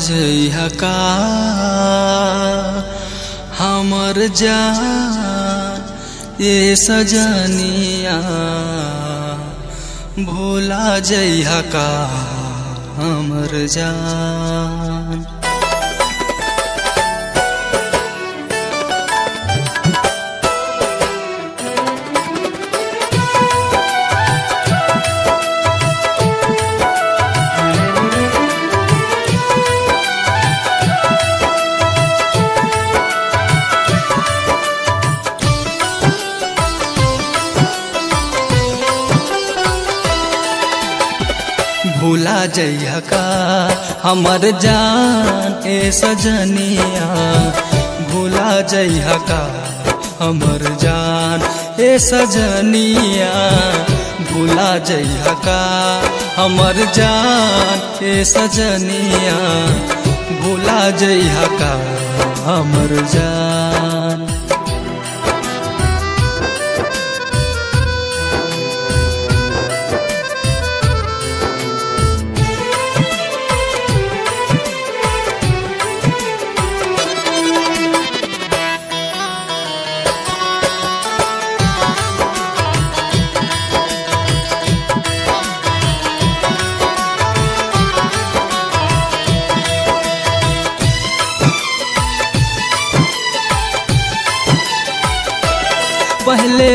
जइहा का हमर जान ये सजनिया, भूला जइहा का हमर जान। भूला जइहा का हमर जान ए सजनिया, भूला जइहा का हमर जान ए सजनिया, भूला जइहा का हमर जान ए सजनिया, भूला जइहा का हमर जान। पहले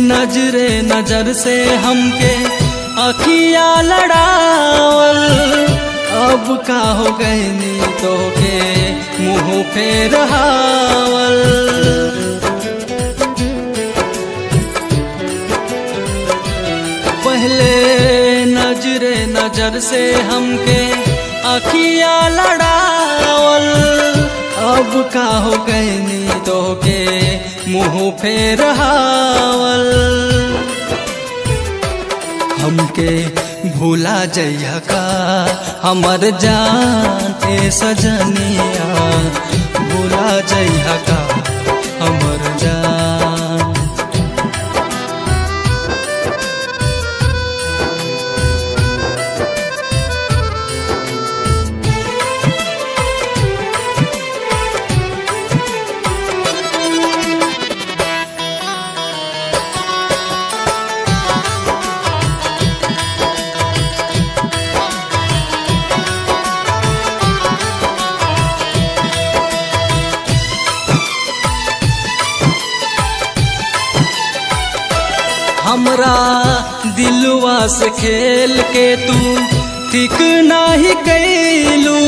नजरे नजर से हमके अखिया लड़ावल, अब का हो गईनी तो के मुँह फेर हावल। पहले नजरे नजर से हमके अखिया लड़ावल, अब का हो गईनी तो के मुँह फेर हावल। हमके भूला जइहा का हमर जान ए सजनिया, भूला जइहा का हमर जान। हमरा दिलवा से खेल के तू ठीक नाही कैलू,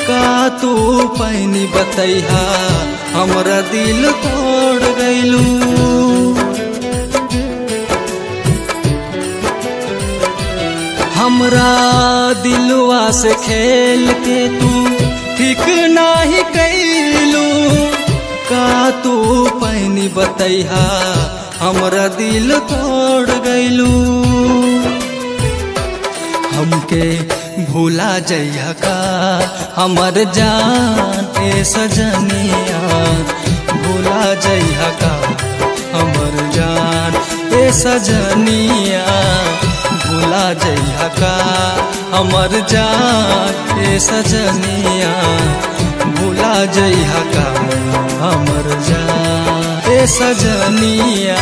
का तू पैनी बतैहा हमरा दिल तोड़ गइलू। हमरा दिलवा से खेल के तू ठीक नाही कैलू, का तू पैनी बतैहा हमरा दिल तोड़ गइलू। हमके भूला जइहा का हमर जान ए सजनिया, भूला जइहा का हमर जान ए सजनिया, भूला जइहा का हमर जान ए सजनिया, भूला जइहा का हमर जान ए सजनिया।